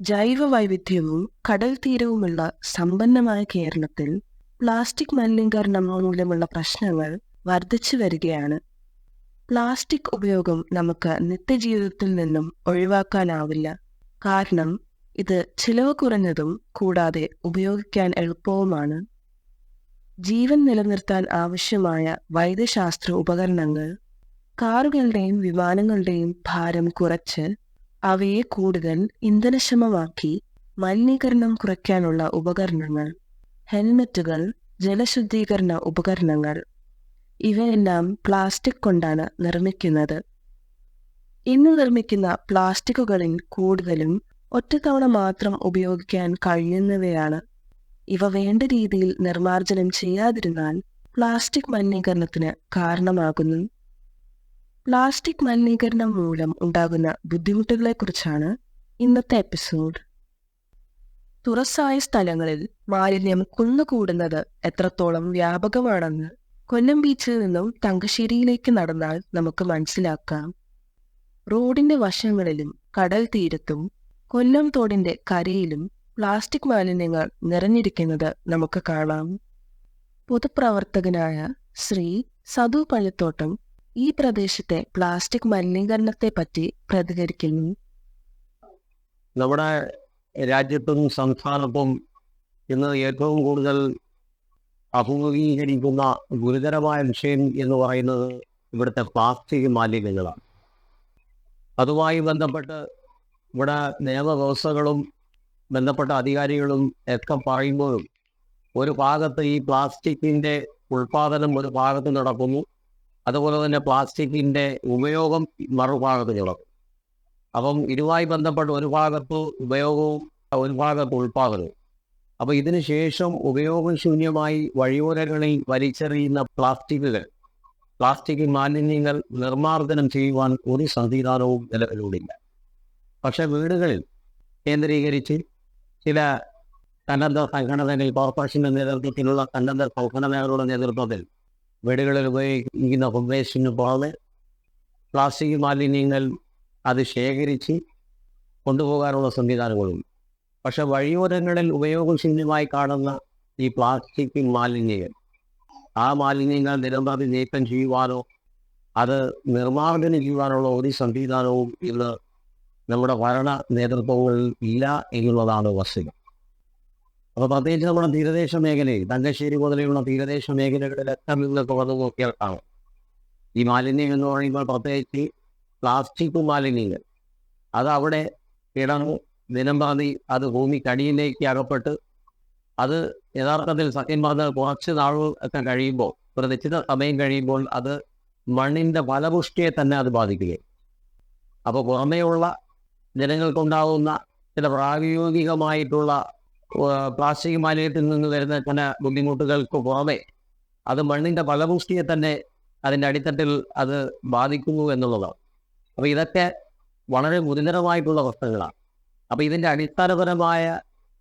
ജൈവ വൈവിധ്യവും കടൽ തീരവുമുള്ള സമ്പന്നമായ കേരളത്തിൽ പ്ലാസ്റ്റിക് മലിനീകരണം മൂലമുള്ള പ്രശ്നങ്ങൾ വർദ്ധിച്ചു വരികയാണ്. പ്ലാസ്റ്റിക് ഉപയോഗം നമുക്ക് നിത്യജീവിതത്തിൽ നിന്നും ഒഴിവാക്കാനാവില്ല. കാരണം ഇത് ചിലവ് കുറഞ്ഞതും കൂടാതെ ഉപയോഗിക്കാൻ എളുപ്പവുമാണ്. ജീവൻ നിലനിർത്താൻ ആവശ്യമായ വൈദ്യശാസ്ത്ര ഉപകരണങ്ങൾ, കാറുകളുടെയും വിമാനങ്ങളുടെയും ഭാരം കുറച്ച് അവയെ കൂടുതൽ ഇന്ധനക്ഷമമാക്കി മലിനീകരണം കുറയ്ക്കാനുള്ള ഉപകരണങ്ങൾ, ഹെൽമറ്റുകൾ, ജലശുദ്ധീകരണ ഉപകരണങ്ങൾ ഇവയെല്ലാം പ്ലാസ്റ്റിക് കൊണ്ടാണ് നിർമ്മിക്കുന്നത്. ഇന്ന് നിർമ്മിക്കുന്ന പ്ലാസ്റ്റിക്കുകളിൽ കൂടുതലും ഒറ്റത്തവണ മാത്രം ഉപയോഗിക്കാൻ കഴിയുന്നവയാണ്. ഇവ വേണ്ട രീതിയിൽ നിർമ്മാർജ്ജനം ചെയ്യാതിരുന്നാൽ പ്ലാസ്റ്റിക് മലിനീകരണത്തിന് കാരണമാകുന്നു. പ്ലാസ്റ്റിക് മലിനീകരണം മൂലം ഉണ്ടാകുന്ന ബുദ്ധിമുട്ടുകളെക്കുറിച്ചാണ് ഇന്നത്തെ എപ്പിസോഡ്. തുറസായ സ്ഥലങ്ങളിൽ മാലിന്യം കുന്നുകൂടുന്നത് എത്രത്തോളം വ്യാപകമാണെന്ന് കൊല്ലം ബീച്ചിൽ നിന്നും തങ്കശ്ശേരിയിലേക്ക് നടന്നാൽ നമുക്ക് മനസ്സിലാക്കാം. റോഡിന്റെ വശങ്ങളിലും കടൽ തീരത്തും കൊല്ലം തോടിന്റെ കരയിലും പ്ലാസ്റ്റിക് മാലിന്യങ്ങൾ നിറഞ്ഞിരിക്കുന്നത് നമുക്ക് കാണാം. പൊതുപ്രവർത്തകനായ ശ്രീ സതു പള്ളിത്തോട്ടം ഈ പ്രദേശത്തെ പ്ലാസ്റ്റിക് മലിനീകരണത്തെ പറ്റി പ്രതികരിക്കുന്നു. നമ്മുടെ രാജ്യത്തും സംസ്ഥാനത്തും ഇന്ന് ഏറ്റവും കൂടുതൽ അഭിമുഖീകരിക്കുന്ന ഗുരുതരമായ വിഷയം എന്ന് പറയുന്നത് ഇവിടുത്തെ പ്ലാസ്റ്റിക് മാലിന്യങ്ങളാണ്. അതുമായി ബന്ധപ്പെട്ട് ഇവിടെ നിയമവ്യവസ്ഥകളും ബന്ധപ്പെട്ട അധികാരികളും ഒക്കെ പറയുമ്പോഴും ഒരു ഭാഗത്ത് ഈ പ്ലാസ്റ്റിക്കിൻ്റെ ഉൽപ്പാദനം ഒരു ഭാഗത്ത് നടക്കുന്നു, അതുപോലെ തന്നെ പ്ലാസ്റ്റിക്കിൻ്റെ ഉപയോഗം മറുഭാഗത്ത് നടക്കും. അപ്പം ഇതുമായി ബന്ധപ്പെട്ട് ഒരു ഭാഗത്ത് ഉപയോഗവും ഒരു ഭാഗത്ത് ഉൽപ്പാദനവും. അപ്പോൾ ഇതിന് ശേഷം ഉപയോഗശൂന്യമായി വഴിയോരങ്ങളിൽ വലിച്ചെറിയുന്ന പ്ലാസ്റ്റിക് മാലിന്യങ്ങൾ നിർമ്മാർജ്ജനം ചെയ്യുവാൻ ഒരു സംവിധാനവും നിലവിലൂടില്ല. പക്ഷെ വീടുകളിൽ കേന്ദ്രീകരിച്ച് ചില സന്നദ്ധ സംഘടനകൾ, കോർപ്പറേഷൻ്റെ നേതൃത്വത്തിലുള്ള സന്നദ്ധ സംഘടനകളുടെ നേതൃത്വത്തിൽ വീടുകളിൽ ഉപയോഗിക്കുന്ന വേസ്റ്റിന് പുറമെ പ്ലാസ്റ്റിക് മാലിന്യങ്ങൾ അത് ശേഖരിച്ച് കൊണ്ടുപോകാനുള്ള സംവിധാനങ്ങളുണ്ട്. പക്ഷെ വഴിയോരങ്ങളിൽ ഉപയോഗശൂന്യമായി കാണുന്ന ഈ പ്ലാസ്റ്റിക് മാലിന്യങ്ങൾ, ആ മാലിന്യങ്ങൾ നിരന്തരം നീക്കം ചെയ്യുവാനോ അത് നിർമ്മാർജ്ജനം ചെയ്യുവാനുള്ള ഒരു സംവിധാനവും ഇന്ന് നമ്മുടെ ഭരണ നേതൃത്വങ്ങളിൽ ഇല്ല എന്നുള്ളതാണ് വസ്തുത. അപ്പോൾ പ്രത്യേകിച്ച് നമ്മുടെ തീരദേശ മേഖലയിൽ, തങ്കശ്ശേരി മുതലെയുള്ള തീരദേശ മേഖലകളിലൊക്കെ നിന്നൊക്കെ വന്ന് നോക്കിയാൽ കാണാം. ഈ മാലിന്യം എന്ന് പറയുമ്പോൾ പ്രത്യേകിച്ച് പ്ലാസ്റ്റിക് മാലിന്യങ്ങൾ അത് അവിടെ കിടന്നു ദിനംപ്രതി അത് ഭൂമിക്കടിയിലേക്ക് അകപ്പെട്ട് അത് യഥാർത്ഥത്തിൽ സത്യം പറഞ്ഞാൽ കുറച്ച് നാളുകളൊക്കെ കഴിയുമ്പോൾ, ഒരു നിശ്ചിത സമയം കഴിയുമ്പോൾ അത് മണ്ണിൻ്റെ ഫലപുഷ്ടിയെ തന്നെ അത് ബാധിക്കുകയും, അപ്പോൾ പുറമേയുള്ള ജനങ്ങൾക്കുണ്ടാകുന്ന ചില പ്രായോഗികമായിട്ടുള്ള പ്ലാസ്റ്റിക് മാലിന്യത്തിൽ നിന്ന് വരുന്ന ചില ബുദ്ധിമുട്ടുകൾക്ക് പുറമെ അത് മണ്ണിൻ്റെ ഫലപുഷ്ടിയെ തന്നെ അതിൻ്റെ അടിത്തട്ടിൽ അത് ബാധിക്കുന്നു എന്നുള്ളതാണ്. അപ്പോൾ ഇതൊക്കെ വളരെ ഗുരുതരമായിട്ടുള്ള പ്രശ്നങ്ങളാണ്. അപ്പോൾ ഇതിൻ്റെ അടിസ്ഥാനപരമായ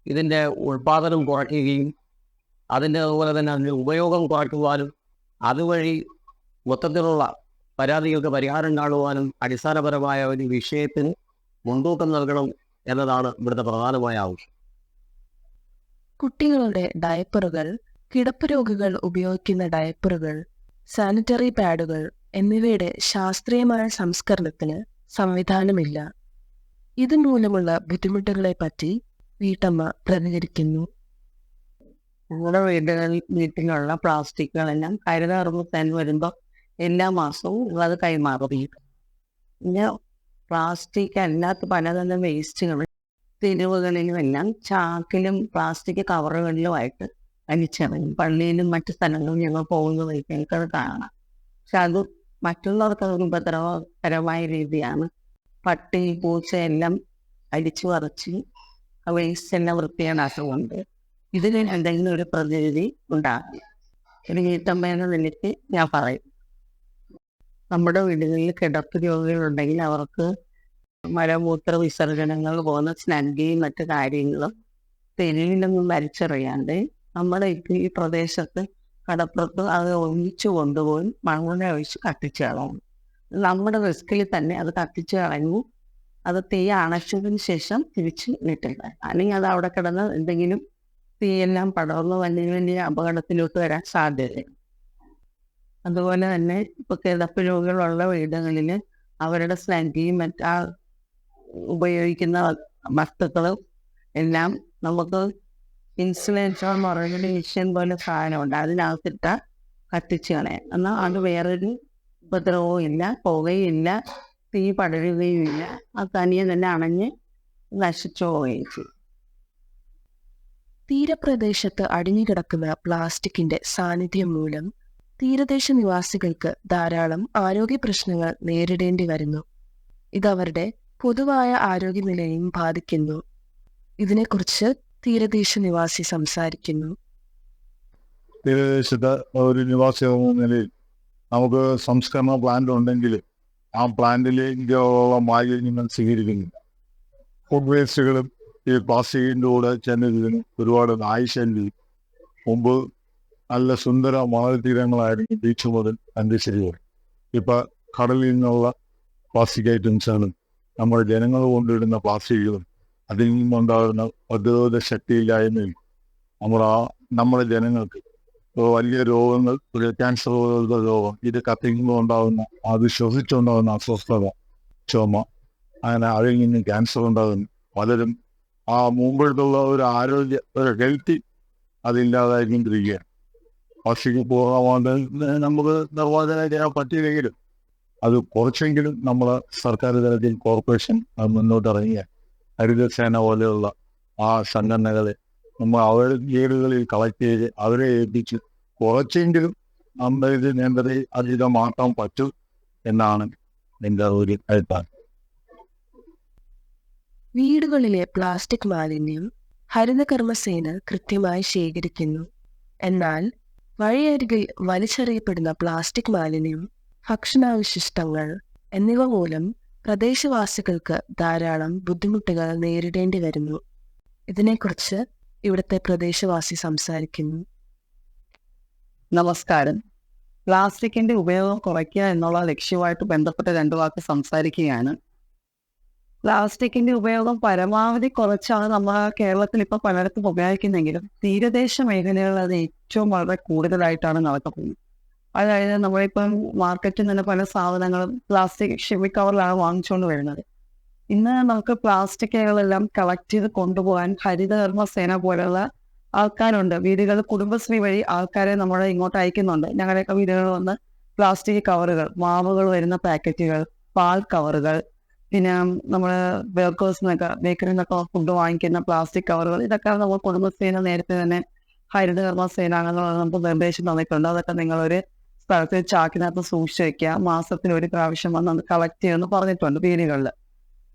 ഇതിൻ്റെ ഉൽപ്പാദനം കുറയ്ക്കുകയും അതിൻ്റെ അതുപോലെ തന്നെ അതിൻ്റെ ഉപയോഗം കുറയ്ക്കുവാനും അതുവഴി മൊത്തത്തിലുള്ള പരാതികൾക്ക് പരിഹാരം കാണുവാനും അടിസ്ഥാനപരമായ ഒരു വിഷയത്തിന് മുൻതൂക്കം നൽകണം എന്നതാണ് ഇവിടുത്തെ പ്രധാനമായ ആവശ്യം. കുട്ടികളുടെ ഡയപ്പറുകൾ, കിടപ്പ് രോഗികൾ ഉപയോഗിക്കുന്ന ഡയപ്പറുകൾ, സാനിറ്ററി പാഡുകൾ എന്നിവയുടെ ശാസ്ത്രീയമായ സംസ്കരണത്തിന് സംവിധാനമില്ല. ഇതുമൂലമുള്ള ബുദ്ധിമുട്ടുകളെ പറ്റി വീട്ടമ്മ പ്രതികരിക്കുന്നു. നമ്മുടെ വീട്ടിലുള്ള പ്ലാസ്റ്റിക്കുകളെല്ലാം ഹരിതകർമ്മസേന വരുമ്പോൾ എല്ലാ മാസവും അത് കൈമാറുകയും, പിന്നെ പ്ലാസ്റ്റിക് അല്ലാത്ത പലതരം വേസ്റ്റുകൾ തെരുവുകളിലുമെല്ലാം ചാക്കിലും പ്ലാസ്റ്റിക് കവറുകളിലുമായിട്ട് വലിച്ചെറിയും. പള്ളിയിലും മറ്റു സ്ഥലങ്ങളിലും ഞങ്ങൾ പോകുന്ന വഴിക്ക് എനിക്കത് കാണാം. പക്ഷെ അത് മറ്റുള്ളവർക്ക് അതൊരു ഉപദ്രവകരമായ രീതിയാണ്. പട്ടി, പൂച്ച എല്ലാം അടിച്ചു പറിച്ച് വേസ്റ്റ് എല്ലാം വൃത്തികേടാക്കുന്നുണ്ട്. ഇതിന് എന്തെങ്കിലും ഒരു പ്രതിവിധി ഉണ്ടാകും. ഒരു വീട്ടമ്മേനെ നിലയ്ക്ക് ഞാൻ പറയും, നമ്മുടെ വീടുകളിൽ കിടപ്പ് രോഗികളുണ്ടെങ്കിൽ അവർക്ക് മലമൂത്ര വിസർജനങ്ങൾ പോകുന്ന സ്നഗ്ഗിയും മറ്റു കാര്യങ്ങളും തെരുവിലൊന്നും വലിച്ചെറിയാണ്ട് നമ്മുടെ ഈ പ്രദേശത്ത് കടപ്പുറത്ത് അത് ഒഴിച്ചു കൊണ്ടുപോയി മണ്ണെണ്ണ ഒഴിച്ച് കത്തിച്ച് കളയും. നമ്മുടെ റിസ്കിൽ തന്നെ അത് കത്തിച്ച് കളഞ്ഞു അത് തീ അണച്ചതിന് ശേഷം തിരിച്ച് വീട്ടിൽ അല്ലെങ്കിൽ അത് അവിടെ കിടന്ന് എന്തെങ്കിലും തീയെല്ലാം പടർന്ന് വലിയ വലിയ അപകടത്തിലോട്ട് വരാൻ സാധ്യതയുണ്ട്. അതുപോലെ തന്നെ ഇപ്പോൾ കിടപ്പ് രോഗികളുള്ള വീടുകളിൽ അവരുടെ സ്ലങ്കിയും ഉപയോഗിക്കുന്ന വസ്തുക്കളും എല്ലാം നമുക്ക് ഇൻസുലേറ്റർ എന്ന് പറയുന്ന മിഷ്യൻ പോലെ സാധനമുണ്ട്, അതിനകത്തിട്ട് കത്തിച്ച് കളയാം. എന്നാൽ അത് വേറൊരു ഉപദ്രവവും ഇല്ല, പുകയില്ല, തീ പടരുകയും ഇല്ല, അത് തനിയെ തന്നെ അണഞ്ഞ് നശിച്ചു പോവുകയും ചെയ്യും. തീരപ്രദേശത്ത് അടിഞ്ഞുകിടക്കുന്ന പ്ലാസ്റ്റിക്കിന്റെ സാന്നിധ്യം മൂലം തീരദേശ നിവാസികൾക്ക് ധാരാളം ആരോഗ്യ പ്രശ്നങ്ങൾ നേരിടേണ്ടി വരുന്നു. ഇതവരുടെ പൊതുവായ ആരോഗ്യനിലയെയും ബാധിക്കുന്നു. ഇതിനെക്കുറിച്ച് തീരദേശ നിവാസി സംസാരിക്കുന്നു. തീരദേശത്തെ ഒരു നിവാസി എന്ന നിലയിൽ നമുക്ക് സംസ്കരണ പ്ലാന്റ് ഉണ്ടെങ്കിൽ ആ പ്ലാന്റിലേക്കുള്ള മാലിന്യങ്ങൾ സ്വീകരിക്കുന്നില്ല. ഫുഡ് വേസ്റ്റുകളും ഈ പ്ലാസ്റ്റിക്കിൻ്റെ കൂടെ ചെന്നതിന് ഒരുപാട് നായ്ശല്യം. മുമ്പ് നല്ല സുന്ദര മണൽ തീരങ്ങളായിരുന്നു ബീച്ച് മുതൽ അന്തരീക്ഷ. ഇപ്പം കടലിൽ നിന്നുള്ള പ്ലാസ്റ്റിക് ഐറ്റംസാണ് നമ്മൾ ജനങ്ങൾ കൊണ്ടിടുന്ന പ്ലാസ്റ്റിക്കുകളും അതിൽ നിന്നുണ്ടാകുന്ന പ്രതിരോധ ശക്തിയില്ലായ്മയും നമ്മുടെ ജനങ്ങൾക്ക് വലിയ രോഗങ്ങൾ, ഒരു ക്യാൻസർ പോലുള്ള രോഗം, ഇത് കത്തിക്കുമ്പോൾ ഉണ്ടാകുന്ന, അത് ശ്വസിച്ചുണ്ടാകുന്ന അസ്വസ്ഥത, ചുമ, അങ്ങനെ അതിൽ നിന്ന് ക്യാൻസർ ഉണ്ടാകുന്നു. പലരും ആ മുമ്പെടുത്തുള്ള ഒരു ആരോഗ്യ, ഒരു ഹെൽത്തി അതില്ലാതായിരിക്കൊണ്ടിരിക്കുകയാണ്. പ്ലാസ്റ്റിക് പോകാൻ നമുക്ക് നിർവ്വചനം ചെയ്യാൻ പറ്റിയില്ലെങ്കിലും അത് കുറച്ചെങ്കിലും നമ്മൾ സർക്കാർ തലത്തിൽ കോർപ്പറേഷൻ മുന്നോട്ടിറങ്ങിയ ഹരിതസേന പോലെയുള്ള ആ സംഘടനകളെ നമ്മൾ അവരുടെ വീടുകളിൽ കളക്ട് ചെയ്ത് അവരെ ഏൽപ്പിച്ച് കുറച്ചെങ്കിലും നമ്മുടെ ഇത് നിയന്ത്രിത മാറ്റാൻ പറ്റും എന്നാണ് എൻ്റെ ഒരു അഭിപ്രായം. വീടുകളിലെ പ്ലാസ്റ്റിക് മാലിന്യം ഹരിതകർമ്മസേന കൃത്യമായി ശേഖരിക്കുന്നു. എന്നാൽ വഴിയരികിൽ വലിച്ചെറിയപ്പെടുന്ന പ്ലാസ്റ്റിക് മാലിന്യം, ഭക്ഷണാവശിഷ്ടങ്ങൾ എന്നിവ മൂലം പ്രദേശവാസികൾക്ക് ധാരാളം ബുദ്ധിമുട്ടുകൾ നേരിടേണ്ടി വരുന്നു. ഇതിനെക്കുറിച്ച് ഇവിടുത്തെ പ്രദേശവാസി സംസാരിക്കുന്നു. നമസ്കാരം. പ്ലാസ്റ്റിക്കിന്റെ ഉപയോഗം കുറയ്ക്കുക എന്നുള്ള ലക്ഷ്യവുമായിട്ട് ബന്ധപ്പെട്ട 2 വാക്ക് സംസാരിക്കുകയാണ്. പ്ലാസ്റ്റിക്കിന്റെ ഉപയോഗം പരമാവധി കുറച്ചാണ് നമ്മൾ കേരളത്തിൽ ഇപ്പോൾ പലയിടത്തും ഉപയോഗിക്കുന്നെങ്കിലും തീരദേശ മേഖലകളിൽ അത് ഏറ്റവും വളരെ കൂടുതലായിട്ടാണ് നടക്കുന്നത്. അതായത് നമ്മളിപ്പം മാർക്കറ്റിൽ നിന്ന് പല സാധനങ്ങളും പ്ലാസ്റ്റിക് ഷിമ്മി കവറിലാണ് വാങ്ങിച്ചുകൊണ്ട് വരുന്നത്. ഇന്ന് നമുക്ക് പ്ലാസ്റ്റിക്കുകളെല്ലാം കളക്ട് ചെയ്ത് കൊണ്ടുപോകാൻ ഹരിതകർമ്മ സേന പോലുള്ള ആൾക്കാരുണ്ട്. വീടുകൾ കുടുംബശ്രീ വഴി ആൾക്കാരെ നമ്മൾ ഇങ്ങോട്ട് അയക്കുന്നുണ്ട്. ഞങ്ങളുടെയൊക്കെ വീടുകളിൽ വന്ന് പ്ലാസ്റ്റിക് കവറുകൾ, മാവുകൾ വരുന്ന പാക്കറ്റുകൾ, പാൽ കവറുകൾ, പിന്നെ നമ്മൾ ബേക്കറിൽ നിന്നൊക്കെ ഫുഡ് വാങ്ങിക്കുന്ന പ്ലാസ്റ്റിക് കവറുകൾ, ഇതൊക്കെ നമ്മൾ കുടുംബശ്രീനെ നേരത്തെ തന്നെ ഹരിതകർമ്മ സേനാംഗങ്ങൾ നമുക്ക് നിർദ്ദേശം തന്നിട്ടുണ്ട്. അതൊക്കെ നിങ്ങളൊരു സ്ഥലത്ത് ചാക്കിനകത്ത് സൂക്ഷിച്ച് വയ്ക്കുക, മാസത്തിൽ 1 പ്രാവശ്യം വന്ന് അത് കളക്ട് ചെയ്യുമെന്ന് പറഞ്ഞിട്ടുണ്ട് വീടുകളിൽ.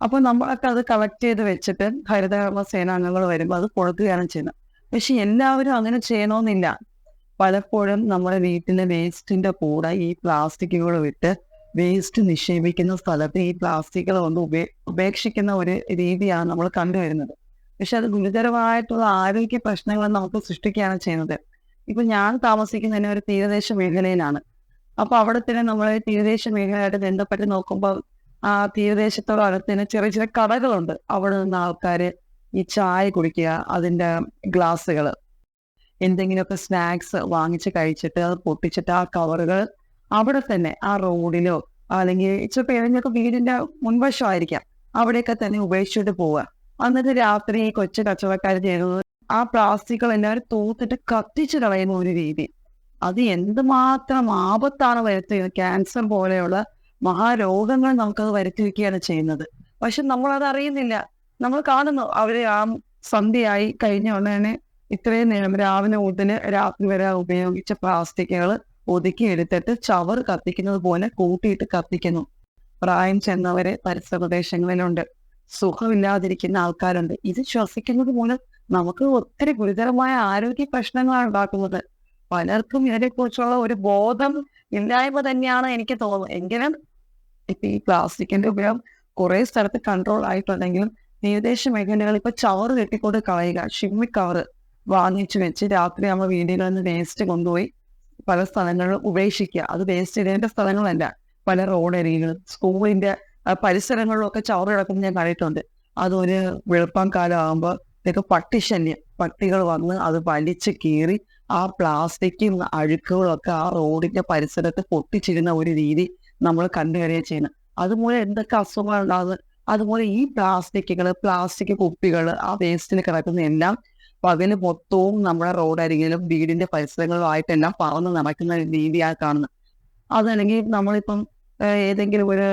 അപ്പോൾ നമ്മളൊക്കെ അത് കളക്ട് ചെയ്ത് വെച്ചിട്ട് ഹരിതകർമ്മ സേനാംഗങ്ങൾ വരുമ്പോൾ അത് കൊടുക്കുകയാണ് ചെയ്യുന്നത്. പക്ഷെ എല്ലാവരും അങ്ങനെ ചെയ്യണമെന്നില്ല. പലപ്പോഴും നമ്മുടെ വീട്ടിലെ വേസ്റ്റിന്റെ കൂടെ ഈ പ്ലാസ്റ്റിക്കുകൾ വിട്ട് വേസ്റ്റ് നിക്ഷേപിക്കുന്ന സ്ഥലത്ത് ഈ പ്ലാസ്റ്റിക്കുകൾ കൊണ്ട് ഉപേക്ഷിക്കുന്ന ഒരു രീതിയാണ് നമ്മൾ കണ്ടുവരുന്നത്. പക്ഷെ അത് ഗുരുതരമായിട്ടുള്ള ആരോഗ്യ പ്രശ്നങ്ങൾ നമുക്ക് സൃഷ്ടിക്കുകയാണ് ചെയ്യുന്നത്. ഇപ്പൊ ഞാൻ താമസിക്കുന്ന ഒരു തീരദേശ മേഖലയിലാണ്. അപ്പൊ അവിടെ തന്നെ നമ്മൾ തീരദേശ മേഖലയായിട്ട് ബന്ധപ്പെട്ട് നോക്കുമ്പോൾ ആ തീരദേശത്തോട് അടുത്തിന് ചെറിയ ചെറിയ കടകളുണ്ട്. അവിടെ നിന്ന് ആൾക്കാർ ഈ ചായ കുടിക്കുക, അതിൻ്റെ ഗ്ലാസ്സുകൾ, എന്തെങ്കിലുമൊക്കെ സ്നാക്സ് വാങ്ങിച്ച് കഴിച്ചിട്ട് അത് പൊട്ടിച്ചിട്ട് ആ കവറുകൾ അവിടെ തന്നെ ആ റോഡിലോ അല്ലെങ്കിൽ ചിലപ്പോൾ ഏതെങ്കിലുമൊക്കെ വീടിന്റെ മുൻവശമായിരിക്കാം അവിടെയൊക്കെ തന്നെ ഉപേക്ഷിച്ചിട്ട് പോവുക. എന്നിട്ട് രാത്രി ഈ കൊച്ചു കച്ചവടക്കാർ ചെയ്യുന്നത് ആ പ്ലാസ്റ്റിക്കുകൾ എല്ലാവരും തൂത്തിട്ട് കത്തിച്ചു കളയുന്ന ഒരു രീതി. അത് എന്തുമാത്രം ആപത്താണ് വരുത്തുന്നത്. ക്യാൻസർ പോലെയുള്ള മഹാരോഗങ്ങൾ നമുക്കത് വരുത്തി വയ്ക്കുകയാണ് ചെയ്യുന്നത്. പക്ഷെ നമ്മളത് അറിയുന്നില്ല. നമ്മൾ കാണുന്നു അവര് ആ സന്ധ്യയായി കഴിഞ്ഞ ഉടനെ ഇത്രയും നേരം രാവിലെ മുതൽ രാത്രി വരെ ഉപയോഗിച്ച പ്ലാസ്റ്റിക്കുകൾ ഒതുക്കി എടുത്തിട്ട് ചവർ കത്തിക്കുന്നത് പോലെ കൂട്ടിയിട്ട് കത്തിക്കുന്നു. പ്രായം ചെന്നവരെ പരിസര പ്രദേശങ്ങളിലുണ്ട്, സുഖമില്ലാതിരിക്കുന്ന ആൾക്കാരുണ്ട്. ഇത് ശ്വസിക്കുന്നത് മൂലം നമുക്ക് ഒത്തിരി ഗുരുതരമായ ആരോഗ്യ പ്രശ്നങ്ങളാണ് ഉണ്ടാക്കുന്നത്. പലർക്കും ഇതിനെക്കുറിച്ചുള്ള ഒരു ബോധം ഇല്ലായ്മ തന്നെയാണ് എനിക്ക് തോന്നുന്നത്. എങ്കിലും ഇപ്പൊ ഈ പ്ലാസ്റ്റിക്കിന്റെ ഉപയോഗം കുറെ സ്ഥലത്ത് കൺട്രോൾ ആയിട്ടുണ്ടെങ്കിലും തീരദേശ മേഖലകൾ ഇപ്പൊ ചവറ് കെട്ടിക്കൊണ്ട് കളയുക, ഷിമ്മി കവറ് വാങ്ങിച്ചു വെച്ച് രാത്രി നമ്മൾ വീടുകളിൽ നിന്ന് വേസ്റ്റ് കൊണ്ടുപോയി പല സ്ഥലങ്ങളിലും ഉപേക്ഷിക്കുക. അത് വേസ്റ്റ് ഇടേണ്ട സ്ഥലങ്ങളല്ല, പല റോഡരികളും സ്കൂളിന്റെ പരിസരങ്ങളിലൊക്കെ ചവറ് കിടക്കുന്നത് ഞാൻ കണ്ടിട്ടുണ്ട്. അതൊരു വെളുപ്പം കാലം ആകുമ്പോൾ ഇതൊക്കെ പട്ടിശല്യം, പട്ടികൾ വന്ന് അത് വലിച്ച് കീറി ആ പ്ലാസ്റ്റിക്കും അഴുക്കുകളൊക്കെ ആ റോഡിന്റെ പരിസരത്ത് പൊട്ടിച്ചിരുന്ന ഒരു രീതി നമ്മൾ കണ്ടുവരികയാണ് ചെയ്യുന്നത്. അതുപോലെ എന്തൊക്കെ അസുഖങ്ങൾ ഉണ്ടാകുന്നത്. അതുപോലെ ഈ പ്ലാസ്റ്റിക് കുപ്പികൾ ആ വേസ്റ്റിൽ കിടക്കുന്ന എല്ലാം പകല് മൊത്തവും നമ്മുടെ റോഡരികിലും വീടിന്റെ പരിസരങ്ങളിലുമായിട്ടെല്ലാം പറന്ന് നടക്കുന്ന രീതിയാണ് കാണുന്നത്. അതല്ലെങ്കിൽ നമ്മളിപ്പം ഏതെങ്കിലും ഒരു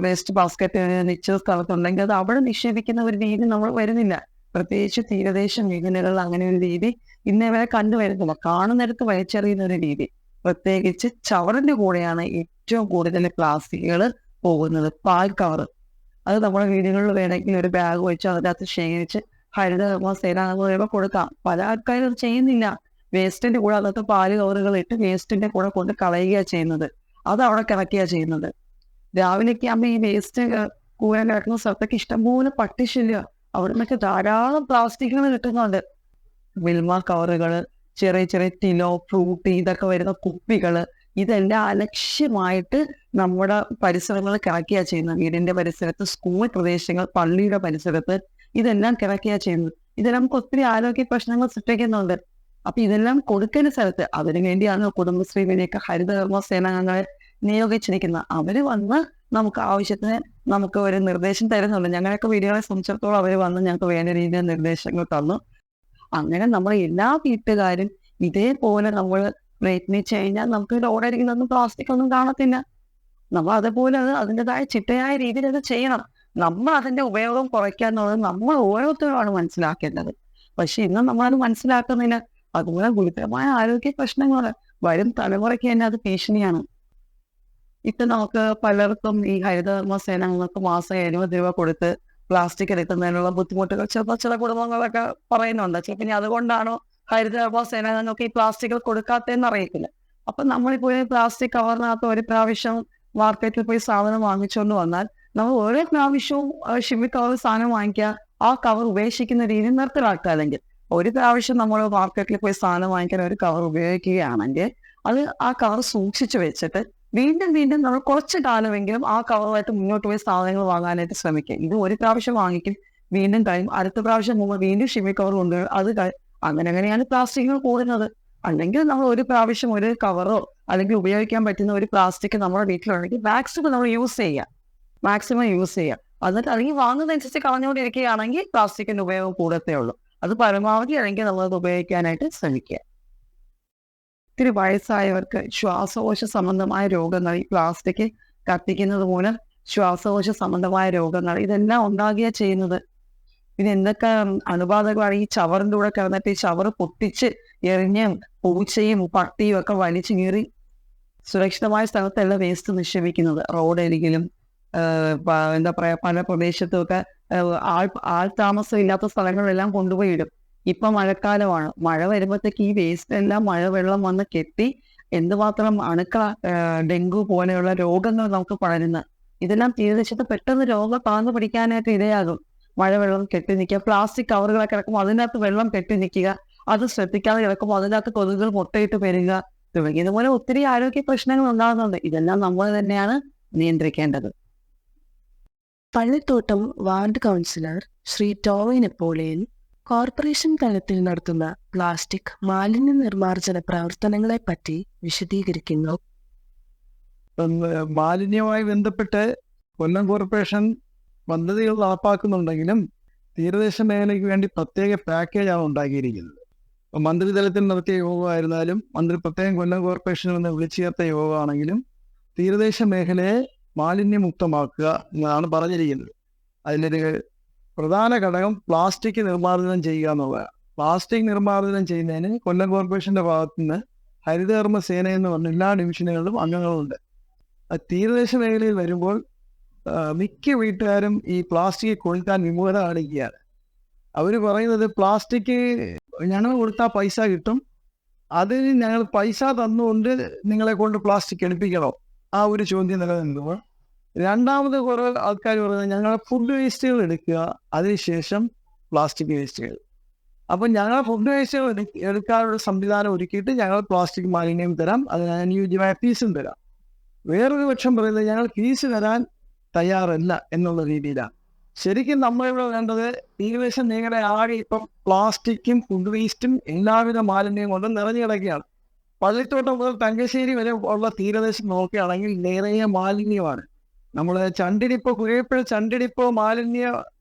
വേസ്റ്റ് ബാസ്ക്കറ്റ് നിശ്ചിത സ്ഥലത്തുണ്ടെങ്കിൽ അത് അവിടെ നിക്ഷേപിക്കുന്ന ഒരു രീതി നമ്മൾ വരുന്നില്ല. പ്രത്യേകിച്ച് തീരദേശ മേഖലകളിൽ അങ്ങനെ ഒരു രീതി ഇന്നേ വരെ കണ്ടുവരുന്നില്ല. കാണുന്നിടത്ത് വലിച്ചെറിയുന്ന ഒരു രീതി. പ്രത്യേകിച്ച് ചവറിന്റെ കൂടെയാണ് ഏറ്റവും കൂടുതൽ പ്ലാസ്റ്റിക്കുകൾ പോകുന്നത്. പാൽ കവറ്, അത് നമ്മുടെ വീടുകളിൽ വേണമെങ്കിൽ ഒരു ബാഗ് വെച്ച് അതിനകത്ത് ശേഖരിച്ച് ഹരിതകർമ്മസേന എന്ന് കൊടുക്കാം. പല ആൾക്കാരും അത് ചെയ്യുന്നില്ല. വേസ്റ്റിന്റെ കൂടെ അകത്ത് പാല് കവറുകൾ ഇട്ട് വേസ്റ്റിന്റെ കൂടെ കൊണ്ട് കളയുകയാണ് ചെയ്യുന്നത്. അത് അവിടെ കിടക്കുകയാണ് ചെയ്യുന്നത്. രാവിലെയൊക്കെ ആകുമ്പോൾ ഈ വേസ്റ്റ് കൂടാൻ കിടക്കുന്ന സ്ഥലത്തൊക്കെ ഇഷ്ടംപോലെ പട്ടിശല്യ. അവിടെ നിന്നൊക്കെ ധാരാളം പ്ലാസ്റ്റിക്കുകൾ കിട്ടുന്നുണ്ട്. മിൽമ കവറുകൾ, ചെറിയ ചെറിയ ടിലോ, ഫ്രൂട്ടി, ഇതൊക്കെ വരുന്ന കുപ്പികൾ, ഇതെല്ലാം അലക്ഷ്യമായിട്ട് നമ്മുടെ പരിസരങ്ങൾ കിടക്കുകയാണ് ചെയ്യുന്നത്. വീടിന്റെ പരിസരത്ത്, സ്കൂൾ പ്രദേശങ്ങൾ, പള്ളിയുടെ പരിസരത്ത് ഇതെല്ലാം കിടക്കുകയാണ് ചെയ്യുന്നത്. ഇതെല്ലാം നമുക്ക് ഒത്തിരി ആരോഗ്യ പ്രശ്നങ്ങൾ സൃഷ്ടിക്കുന്നുണ്ട്. അപ്പൊ ഇതെല്ലാം കൊടുക്കുന്ന സ്ഥലത്ത് അതിനു വേണ്ടിയാണ് കുടുംബശ്രീ വഴിയൊക്കെ ഹരിതകർമ്മ സേനാംഗങ്ങളെ നിയോഗിച്ചിരിക്കുന്നത്. അവര് വന്ന് നമുക്ക് ആവശ്യത്തിന് നമുക്ക് ഒരു നിർദ്ദേശം തരുന്നുണ്ട്. ഞങ്ങളൊക്കെ വീടുകളെ സംബന്ധിച്ചിടത്തോളം അവർ വന്ന് ഞങ്ങൾക്ക് വേണ്ട രീതിയിൽ നിർദ്ദേശങ്ങൾ തന്നു. അങ്ങനെ നമ്മൾ എല്ലാ വീട്ടുകാരും ഇതേപോലെ നമ്മൾ പ്രയത്നിച്ചു കഴിഞ്ഞാൽ നമുക്ക് റോഡരികിലൊന്നും പ്ലാസ്റ്റിക് ഒന്നും കാണത്തില്ല. നമ്മൾ അതേപോലെ അത് അതിൻ്റെതായ ചിട്ടയായ രീതിയിൽ അത് ചെയ്യണം. നമ്മൾ അതിന്റെ ഉപയോഗം കുറയ്ക്കാന്നുള്ളത് നമ്മൾ ഓരോരുത്തരുമാണ് മനസ്സിലാക്കേണ്ടത്. പക്ഷെ ഇന്ന് നമ്മളത് മനസ്സിലാക്കുന്നില്ല. അതുപോലെ ഗുരുതരമായ ആരോഗ്യ പ്രശ്നങ്ങൾ വരും തലമുറയ്ക്ക് തന്നെ അത് ഭീഷണിയാണ്. ഇപ്പൊ നമുക്ക് പലർക്കും ഈ ഹരിതകർമ്മ സേനാംഗങ്ങൾക്ക് മാസം 70 രൂപ കൊടുത്ത് പ്ലാസ്റ്റിക് എടുക്കുന്നതിനുള്ള ബുദ്ധിമുട്ടുകൾ ചില കുടുംബങ്ങളൊക്കെ പറയുന്നുണ്ട്. ചിലപ്പോൾ ഇനി അതുകൊണ്ടാണോ ഹരിതകർമ്മ സേനാംഗങ്ങൾക്ക് ഈ പ്ലാസ്റ്റിക്കുകൾ കൊടുക്കാത്തതെന്ന് അറിയത്തില്ല. അപ്പൊ നമ്മളിപ്പോൾ പ്ലാസ്റ്റിക് കവറിനകത്ത് ഒരു പ്രാവശ്യം മാർക്കറ്റിൽ പോയി സാധനം വാങ്ങിച്ചുകൊണ്ട് വന്നാൽ നമ്മൾ ഓരോ പ്രാവശ്യവും ഷിമ്മി കവർ സാധനം വാങ്ങിക്കുക, ആ കവർ ഉപേക്ഷിക്കുന്ന രീതി നിർത്തലാക്കുക. അല്ലെങ്കിൽ ഒരു പ്രാവശ്യം നമ്മൾ മാർക്കറ്റിൽ പോയി സാധനം വാങ്ങിക്കാൻ ഒരു കവർ ഉപയോഗിക്കുകയാണെങ്കിൽ അത് ആ കവർ സൂക്ഷിച്ചു വെച്ചിട്ട് വീണ്ടും നമ്മൾ കുറച്ച് കാലമെങ്കിലും ആ കവറുമായിട്ട് മുന്നോട്ട് പോയി സാധനങ്ങൾ വാങ്ങാനായിട്ട് ശ്രമിക്കുക. ഇത് ഒരു പ്രാവശ്യം വാങ്ങിക്കും, വീണ്ടും കഴിയും, അടുത്ത പ്രാവശ്യം മുമ്പ് വീണ്ടും ഷിമ്മി കവർ കൊണ്ടുവരും, അത് അങ്ങനെയാണ് പ്ലാസ്റ്റിക്കുകൾ കൂടുന്നത്. അല്ലെങ്കിൽ നമ്മൾ ഒരു പ്രാവശ്യം ഒരു കവറോ അല്ലെങ്കിൽ ഉപയോഗിക്കാൻ പറ്റുന്ന ഒരു പ്ലാസ്റ്റിക് നമ്മുടെ വീട്ടിലുണ്ടെങ്കിൽ മാക്സിമം നമ്മൾ യൂസ് ചെയ്യുക. എന്നിട്ട് അല്ലെങ്കിൽ വാങ്ങുന്നതനുസരിച്ച് കളഞ്ഞുകൊണ്ടിരിക്കുകയാണെങ്കിൽ പ്ലാസ്റ്റിക്കിന്റെ ഉപയോഗം കൂടത്തേ ഉള്ളൂ. അത് പരമാവധി അല്ലെങ്കിൽ നമ്മളത് ഉപയോഗിക്കാനായിട്ട് ശ്രമിക്കുക. ഒത്തിരി വയസ്സായവർക്ക് ശ്വാസകോശ സംബന്ധമായ രോഗങ്ങൾ, ഈ പ്ലാസ്റ്റിക് കത്തിക്കുന്നത് മൂലം ശ്വാസകോശ സംബന്ധമായ രോഗങ്ങൾ ഇതെല്ലാം ഉണ്ടാകുകയാണ് ചെയ്യുന്നത്. പിന്നെ എന്തൊക്കെ അണുബാധകളാണ് ഈ ചവറിൻ്റെ കൂടെ കിടന്നിട്ട് ഈ ചവറ് പൊട്ടിച്ച് എറിഞ്ഞും പൂച്ചയും പട്ടിയും ഒക്കെ വലിച്ചു കീറി സുരക്ഷിതമായ സ്ഥലത്തല്ല വേസ്റ്റ് നിക്ഷേപിക്കുന്നത്. റോഡരികിലും എന്താ പറയാ പല പ്രദേശത്തുമൊക്കെ ആൾ താമസം ഇല്ലാത്ത സ്ഥലങ്ങളിലെല്ലാം കൊണ്ടുപോയി ഇടും. ഇപ്പൊ മഴക്കാലമാണ്. മഴ വരുമ്പോഴത്തേക്ക് ഈ വേസ്റ്റ് എല്ലാം മഴവെള്ളം വന്ന് കെട്ടി എന്തുമാത്രം ഡെങ്കു പോലെയുള്ള രോഗങ്ങൾ നമുക്ക് പടരുന്നത്. ഇതെല്ലാം തീരദേശത്ത് പെട്ടെന്ന് രോഗം താഴ്ന്നു പിടിക്കാനായിട്ട് ഇടയാകും. മഴവെള്ളം കെട്ടി നിൽക്കുക, പ്ലാസ്റ്റിക് കവറുകളൊക്കെ കിടക്കുമ്പോൾ അതിനകത്ത് വെള്ളം കെട്ടി നിൽക്കുക, അത് ശ്രദ്ധിക്കാതെ കിടക്കുമ്പോൾ അതിനകത്ത് കൊതുകുകൾ മുട്ടയിട്ട് പെരുക തുടങ്ങി ഇതുപോലെ ഒത്തിരി ആരോഗ്യ പ്രശ്നങ്ങൾ ഉണ്ടാകുന്നുണ്ട്. ഇതെല്ലാം നമ്മൾ തന്നെയാണ് നിയന്ത്രിക്കേണ്ടത്. Pallithottam ward councillor Shri Tommy Napoleon corporation തലത്തിൽ നടത്തുന്ന പ്ലാസ്റ്റിക് മാലിന്യ നിർമ്മാർജ്ജന പ്രവർത്തനങ്ങളെ പറ്റി വിശദീകരിക്കുന്നു. മാലിന്യവുമായി ബന്ധപ്പെട്ട് കൊല്ലം കോർപ്പറേഷൻ പദ്ധതികൾ നടപ്പാക്കുന്നുണ്ടെങ്കിലും തീരദേശ മേഖലയ്ക്ക് വേണ്ടി പ്രത്യേക പാക്കേജാണ് ഉണ്ടാക്കിയിരിക്കുന്നത്. മന്ത്രിതലത്തിൽ നടത്തിയ യോഗമായിരുന്നാലും മന്ത്രി പ്രത്യേകം കൊല്ലം കോർപ്പറേഷനിൽ നിന്ന് വിളിച്ചു ചേർത്ത യോഗമാണെങ്കിലും തീരദേശ മേഖലയെ മാലിന്യമുക്തമാക്കുക എന്നാണ് പറഞ്ഞിരിക്കുന്നത്. അതിലൊരു പ്രധാന ഘടകം പ്ലാസ്റ്റിക് നിർമ്മാർജ്ജനം ചെയ്യുക എന്നുള്ളതാണ്. പ്ലാസ്റ്റിക് നിർമ്മാർജ്ജനം ചെയ്യുന്നതിന് കൊല്ലം കോർപ്പറേഷന്റെ ഭാഗത്തു നിന്ന് ഹരിതകർമ്മ സേന എന്ന് പറഞ്ഞ എല്ലാ ഡിവിഷനുകളിലും അംഗങ്ങളുണ്ട്. തീരദേശ മേഖലയിൽ വരുമ്പോൾ മിക്ക വീട്ടുകാരും ഈ പ്ലാസ്റ്റിക് കൊളുത്താൻ വിമുഖത കാണിക്കുകയാണ്. അവർ പറയുന്നത് പ്ലാസ്റ്റിക് ഞങ്ങൾ കൊടുത്താൽ പൈസ കിട്ടും, അതിന് ഞങ്ങൾ പൈസ തന്നുകൊണ്ട് നിങ്ങളെ കൊണ്ട് പ്ലാസ്റ്റിക് എടുപ്പിക്കണോ, ആ ഒരു ചോദ്യം നിലനിൽക്കുമ്പോൾ രണ്ടാമത് കുറേ ആൾക്കാർ പറയുന്നത് ഞങ്ങൾ ഫുഡ് വേസ്റ്റുകൾ എടുക്കുക, അതിനുശേഷം പ്ലാസ്റ്റിക് വേസ്റ്റുകൾ. അപ്പം ഞങ്ങൾ ഫുഡ് വേസ്റ്റുകൾ എടുക്കാനുള്ള സംവിധാനം ഒരുക്കിയിട്ട് ഞങ്ങൾ പ്ലാസ്റ്റിക് മാലിന്യം തരാം, അതിന് അനുയോജ്യമായ ഫീസും തരാം. വേറൊരു പക്ഷം പറയുന്നത് ഞങ്ങൾ ഫീസ് തരാൻ തയ്യാറല്ല എന്നുള്ള രീതിയിലാണ്. ശരിക്കും നമ്മളിവിടെ വേണ്ടത് തീരദേശ മേഖല ആകെ ഇപ്പം പ്ലാസ്റ്റിക്കും ഫുഡ് വേസ്റ്റും എല്ലാവിധ മാലിന്യവും കൊണ്ടും നിറഞ്ഞു കിടക്കുകയാണ്. പള്ളിത്തോട്ടം മുതൽ തങ്കശ്ശേരി വരെ ഉള്ള തീരദേശം നോക്കുകയാണെങ്കിൽ നിറയെ മാലിന്യമാണ്. നമ്മൾ കുഴയപ്പുഴ ചണ്ടിടിപ്പോ മാലിന്യ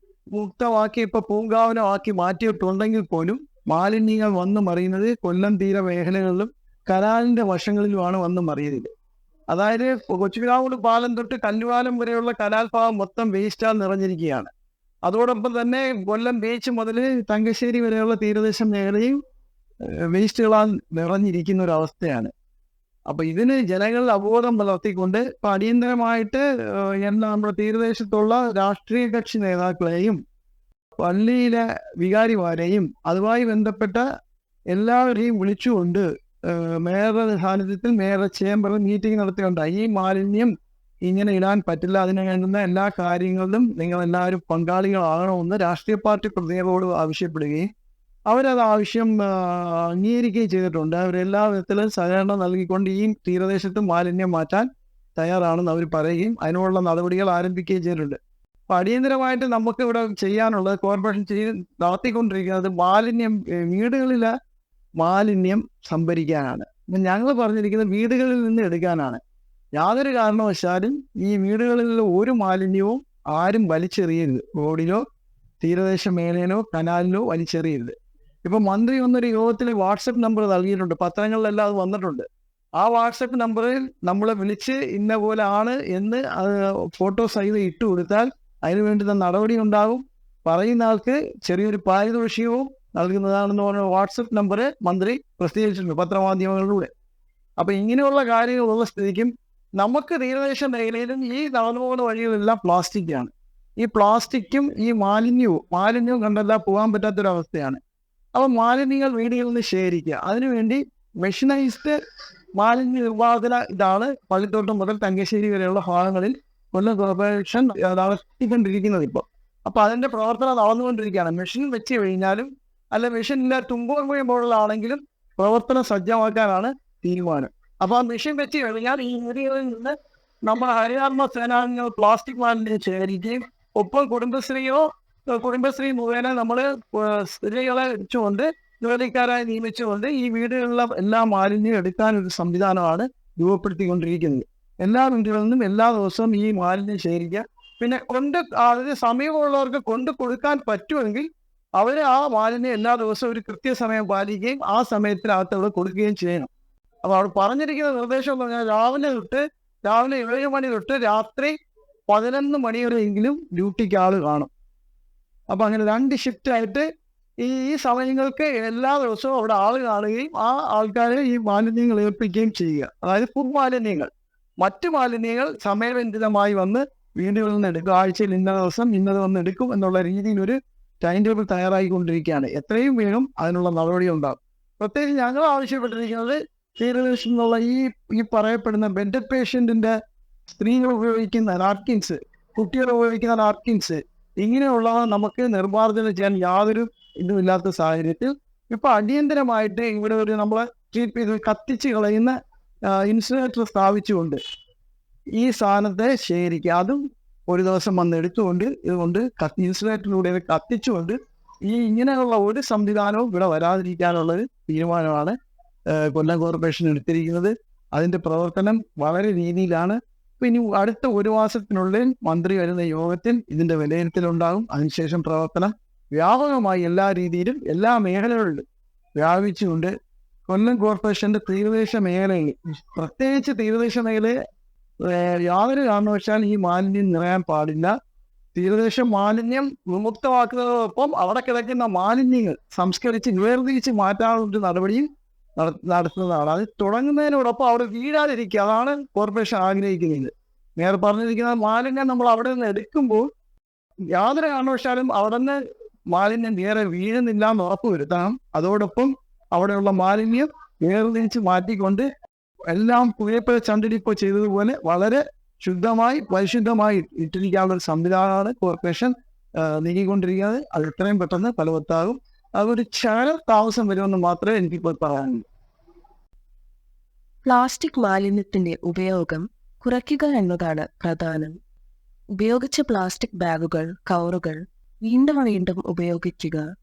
മുക്തമാക്കി ഇപ്പോൾ പൂങ്കാവനമാക്കി മാറ്റിയിട്ടുണ്ടെങ്കിൽ പോലും മാലിന്യങ്ങൾ വന്നു മറിയുന്നത് കൊല്ലം തീര മേഖലകളിലും കനാലിന്റെ വശങ്ങളിലുമാണ് വന്ന് മറിയുന്നത്. അതായത് കൊച്ചുകിടാവുട് പാലം തൊട്ട് കല്ലുപാലം വരെയുള്ള കനാൽ ഭാഗം മൊത്തം വേസ്റ്റാൽ നിറഞ്ഞിരിക്കുകയാണ്. അതോടൊപ്പം തന്നെ കൊല്ലം ബീച്ച് മുതൽ തങ്കശ്ശേരി വരെയുള്ള തീരദേശ മേഖലയും വേസ്റ്റുകളാൽ നിറഞ്ഞിരിക്കുന്ന ഒരു അവസ്ഥയാണ്. അപ്പൊ ഇതിന് ജനങ്ങൾ അവബോധം വളർത്തിക്കൊണ്ട് ഇപ്പൊ അടിയന്തരമായിട്ട് എല്ലാ നമ്മുടെ തീരദേശത്തുള്ള രാഷ്ട്രീയ കക്ഷി നേതാക്കളെയും പള്ളിയിലെ വികാരിമാരെയും അതുമായി ബന്ധപ്പെട്ട എല്ലാവരെയും വിളിച്ചുകൊണ്ട് മേയറുടെ സാന്നിധ്യത്തിൽ മേയറുടെ ചേംബറിൽ മീറ്റിംഗ് നടത്തിയുണ്ടായി. ഈ മാലിന്യം ഇങ്ങനെ ഇടാൻ പറ്റില്ല, അതിന് വേണ്ടുന്ന എല്ലാ കാര്യങ്ങളിലും നിങ്ങൾ എല്ലാവരും പങ്കാളികളാകണമെന്ന് രാഷ്ട്രീയ പാർട്ടി പ്രതിനിധികളോട് ആവശ്യപ്പെടുകയും അവരത് ആവശ്യം അംഗീകരിക്കുകയും ചെയ്തിട്ടുണ്ട്. അവരെല്ലാ വിധത്തിലും സഹകരണം നൽകിക്കൊണ്ട് ഈ തീരദേശത്ത് മാലിന്യം മാറ്റാൻ തയ്യാറാണെന്ന് അവർ പറയുകയും അതിനുള്ള നടപടികൾ ആരംഭിക്കുകയും ചെയ്തിട്ടുണ്ട്. അപ്പൊ അടിയന്തരമായിട്ട് നമുക്ക് ഇവിടെ ചെയ്യാനുള്ളത് കോർപ്പറേഷൻ നടത്തിക്കൊണ്ടിരിക്കുന്നത് വീടുകളിലെ മാലിന്യം സംഭരിക്കാനാണ്. ഞങ്ങൾ പറഞ്ഞിരിക്കുന്നത് വീടുകളിൽ നിന്ന് എടുക്കാനാണ്. യാതൊരു കാരണവശാലും ഈ വീടുകളിലുള്ള ഒരു മാലിന്യവും ആരും വലിച്ചെറിയരുത്. റോഡിലോ തീരദേശ മേഖലയിലോ കനാലിലോ വലിച്ചെറിയരുത്. ഇപ്പൊ മന്ത്രി വന്നൊരു യോഗത്തിൽ വാട്സപ്പ് നമ്പർ നൽകിയിട്ടുണ്ട്, പത്രങ്ങളിലെല്ലാം അത് വന്നിട്ടുണ്ട്. ആ വാട്സപ്പ് നമ്പറിൽ നമ്മളെ വിളിച്ച് ഇന്ന പോലെ ആണ് എന്ന് ഫോട്ടോ സഹിതം ഇട്ട് കൊടുത്താൽ അതിന് വേണ്ടുന്ന നടപടി ഉണ്ടാകും. പറയുന്ന ആൾക്ക് ചെറിയൊരു പാരിതോഷികവും നൽകുന്നതാണെന്ന് പറഞ്ഞ വാട്സപ്പ് നമ്പർ മന്ത്രി പ്രസിദ്ധീകരിച്ചിട്ടുണ്ട് പത്രമാധ്യമങ്ങളിലൂടെ. അപ്പൊ ഇങ്ങനെയുള്ള കാര്യങ്ങളുള്ള സ്ഥിതിക്കും നമുക്ക് തീരദേശ മേഖലയിലും ഈ നടന്നു പോകുന്ന വഴികളെല്ലാം പ്ലാസ്റ്റിക്കാണ്. ഈ പ്ലാസ്റ്റിക്കും ഈ മാലിന്യവും കണ്ടെല്ലാം പോകാൻ പറ്റാത്തൊരവസ്ഥയാണ്. അപ്പൊ മാലിന്യങ്ങൾ വീടുകളിൽ നിന്ന് ശേഖരിക്കുക, അതിനുവേണ്ടി മെഷീനൈസ്ഡ് മാലിന്യ നിർമ്മാർജ്ജന ഇതാണ് പള്ളിത്തോട്ടം മുതൽ തങ്കശ്ശേരി വരെയുള്ള ഭാഗങ്ങളിൽ കൊല്ലം കോർപ്പറേഷൻ നടത്തിക്കൊണ്ടിരിക്കുന്നത് ഇപ്പോൾ. അപ്പൊ അതിന്റെ പ്രവർത്തനം നടന്നുകൊണ്ടിരിക്കുകയാണ്. മെഷീൻ വെച്ച് കഴിഞ്ഞാലും അല്ല മെഷീൻ ഇല്ല തുമ്പോർമയം പോലുള്ളതാണെങ്കിലും പ്രവർത്തനം സജ്ജമാക്കാനാണ് തീരുമാനം. അപ്പൊ ആ മെഷീൻ വെച്ച് കഴിഞ്ഞാൽ ഈ ഏരിയകളിൽ നിന്ന് നമ്മുടെ ഹരിതകർമ്മ സേനാംഗങ്ങൾ പ്ലാസ്റ്റിക് മാലിന്യം ശേഖരിക്കുകയും ഒപ്പം കുടുംബശ്രീ മുഖേന നമ്മൾ സ്ത്രീകളെ വെച്ചുകൊണ്ട് ജോലിക്കാരായി നിയമിച്ചുകൊണ്ട് ഈ വീടുകളിലെ എല്ലാ മാലിന്യം എടുക്കാനൊരു സംവിധാനമാണ് രൂപപ്പെടുത്തിക്കൊണ്ടിരിക്കുന്നത്. എല്ലാ വീടുകളിൽ നിന്നും എല്ലാ ദിവസവും ഈ മാലിന്യം ശേഖരിക്കുക. പിന്നെ അതായത് സമയമുള്ളവർക്ക് കൊണ്ട് കൊടുക്കാൻ പറ്റുമെങ്കിൽ അവർ ആ മാലിന്യം എല്ലാ ദിവസവും ഒരു കൃത്യസമയം പാലിക്കുകയും ആ സമയത്തിനകത്ത് അവിടെ കൊടുക്കുകയും ചെയ്യണം. അപ്പോൾ അവിടെ പറഞ്ഞിരിക്കുന്ന നിർദ്ദേശം എന്ന് പറഞ്ഞാൽ രാവിലെ 7 മണി തൊട്ട് രാത്രി 11 മണി വരെയെങ്കിലും ഡ്യൂട്ടിക്ക് ആൾ കാണും. അപ്പൊ അങ്ങനെ 2 ഷിഫ്റ്റായിട്ട് ഈ സമയങ്ങൾക്ക് എല്ലാ ദിവസവും അവിടെ ആൾ കാണുകയും ആ ആൾക്കാരെ ഈ മാലിന്യങ്ങൾ ഏൽപ്പിക്കുകയും ചെയ്യുക. അതായത് ഫുഡ് മാലിന്യങ്ങൾ, മറ്റു മാലിന്യങ്ങൾ സമയബന്ധിതമായി വന്ന് വീടുകളിൽ നിന്ന് എടുക്കും. ആഴ്ചയിൽ ഇന്ന ദിവസം ഇന്നത് വന്ന് എടുക്കും എന്നുള്ള രീതിയിൽ ഒരു ടൈം ടേബിൾ തയ്യാറായിക്കൊണ്ടിരിക്കുകയാണ്. എത്രയും വേഗം അതിനുള്ള നടപടി ഉണ്ടാകും. പ്രത്യേകിച്ച് ഞങ്ങൾ ആവശ്യപ്പെട്ടിരിക്കുന്നത് തീരദേശത്തു നിന്നുള്ള ഈ പറയപ്പെടുന്ന ബെഡഡ് പേഷ്യന്റിന്റെ സ്ത്രീകൾ ഉപയോഗിക്കുന്ന നാപ്കിൻസ്, കുട്ടികൾ ഉപയോഗിക്കുന്ന നാപ്കിൻസ്, ഇങ്ങനെയുള്ളവ നമുക്ക് നിർമ്മാർജ്ജനം ചെയ്യാൻ യാതൊരു ഇതുമില്ലാത്ത സാഹചര്യത്തിൽ ഇപ്പൊ അടിയന്തരമായിട്ട് ഇവിടെ ഒരു നമ്മളെ കത്തിച്ച് കളയുന്ന ഇൻസുലേറ്റർ സ്ഥാപിച്ചുകൊണ്ട് ഈ സാധനത്തെ ശേഖരിക്കുക. അതും ഒരു ദിവസം വന്ന് എടുത്തുകൊണ്ട് ഇതുകൊണ്ട് ഇൻസുലേറ്ററിലൂടെ കത്തിച്ചുകൊണ്ട് ഇങ്ങനെയുള്ള ഒരു സംവിധാനവും ഇവിടെ വരാതിരിക്കാനുള്ളൊരു തീരുമാനമാണ് കൊല്ലം കോർപ്പറേഷൻ എടുത്തിരിക്കുന്നത്. അതിന്റെ പ്രവർത്തനം വളരെ രീതിയിലാണ്. ഇനി അടുത്ത 1 മാസത്തിനുള്ളിൽ മന്ത്രി വരുന്ന യോഗത്തിൽ ഇതിന്റെ വിലയിരുത്തലുണ്ടാകും. അതിനുശേഷം പ്രവർത്തനം വ്യാപകമായി എല്ലാ രീതിയിലും എല്ലാ മേഖലകളിലും വ്യാപിച്ചുകൊണ്ട് കൊല്ലം കോർപ്പറേഷന്റെ തീരദേശ മേഖലയിൽ, പ്രത്യേകിച്ച് തീരദേശ മേഖലയെ യാതൊരു കാരണവശാൽ ഈ മാലിന്യം നിറയാൻ പാടില്ല. തീരദേശ മാലിന്യം വിമുക്തമാക്കുന്നതോടൊപ്പം അവിടെ കിടക്കുന്ന മാലിന്യങ്ങൾ സംസ്കരിച്ച് വേർതിരിച്ച് മാറ്റാനുള്ള നടപടിയും നടത്തുന്നതാണ്. അത് തുടങ്ങുന്നതിനോടൊപ്പം അവിടെ വീഴാതിരിക്കുക, അതാണ് കോർപ്പറേഷൻ ആഗ്രഹിക്കുന്നത്. നേരെ പറഞ്ഞിരിക്കുന്ന മാലിന്യം നമ്മൾ അവിടെ നിന്ന് എടുക്കുമ്പോൾ യാതൊരു കാരണവശാലും അവിടെ നിന്ന് മാലിന്യം വേറെ വീഴുന്നില്ല എന്ന് ഉറപ്പുവരുത്തണം. അതോടൊപ്പം അവിടെയുള്ള മാലിന്യം വേർതിരിച്ച് മാറ്റിക്കൊണ്ട് എല്ലാം പുഴയപ്പുഴ ചണ്ടിടിപ്പോ ചെയ്തതുപോലെ വളരെ ശുദ്ധമായി പരിശുദ്ധമായി ഇട്ടിരിക്കാനുള്ള ഒരു സംവിധാനമാണ് കോർപ്പറേഷൻ നീക്കിക്കൊണ്ടിരിക്കുന്നത്. അത് എത്രയും പെട്ടെന്ന് ഫലവത്താകും. അതൊരു ചാനൽ താമസം വരുമെന്ന് മാത്രമേ എനിക്കിപ്പോൾ പറയാനുള്ളൂ. പ്ലാസ്റ്റിക് മാലിന്യത്തിന്റെ ഉപയോഗം കുറയ്ക്കുക എന്നതാണ് പ്രധാനം. ഉപയോഗിച്ച പ്ലാസ്റ്റിക് ബാഗുകൾ, കവറുകൾ വീണ്ടും വീണ്ടും ഉപയോഗിക്കുക.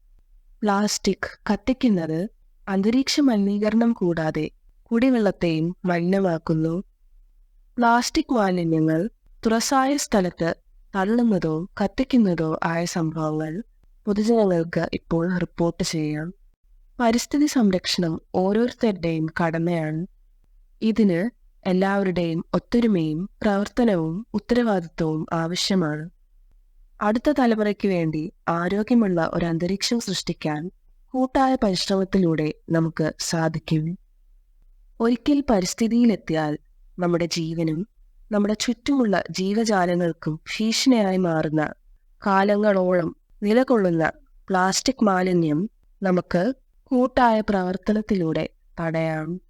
പ്ലാസ്റ്റിക് കത്തിക്കുന്നത് അന്തരീക്ഷ മലിനീകരണം കൂടാതെ കുടിവെള്ളത്തെയും മലിനമാക്കുന്നു. പ്ലാസ്റ്റിക് മാലിന്യങ്ങൾ തുറസായ സ്ഥലത്ത് തള്ളുന്നതോ കത്തിക്കുന്നതോ ആയ സംഭവങ്ങൾ പൊതുജനങ്ങൾക്ക് ഇപ്പോൾ റിപ്പോർട്ട് ചെയ്യാം. പരിസ്ഥിതി സംരക്ഷണം ഓരോരുത്തരുടെയും കടമയാണ്. ഇതിന് എല്ലാവരുടെയും ഒത്തൊരുമയും പ്രവർത്തനവും ഉത്തരവാദിത്വവും ആവശ്യമാണ്. അടുത്ത തലമുറയ്ക്ക് വേണ്ടി ആരോഗ്യമുള്ള ഒരു അന്തരീക്ഷം സൃഷ്ടിക്കാൻ കൂട്ടായ പരിശ്രമത്തിലൂടെ നമുക്ക് സാധിക്കും. ഒരിക്കൽ പരിസ്ഥിതിയിലെത്തിയാൽ നമ്മുടെ ജീവനും നമ്മുടെ ചുറ്റുമുള്ള ജീവജാലങ്ങൾക്കും ഭീഷണിയായി മാറുന്ന കാലങ്ങളോളം നിലകൊള്ളുന്ന പ്ലാസ്റ്റിക് മാലിന്യം നമുക്ക് കൂട്ടായ പ്രവർത്തനത്തിലൂടെ തടയാം.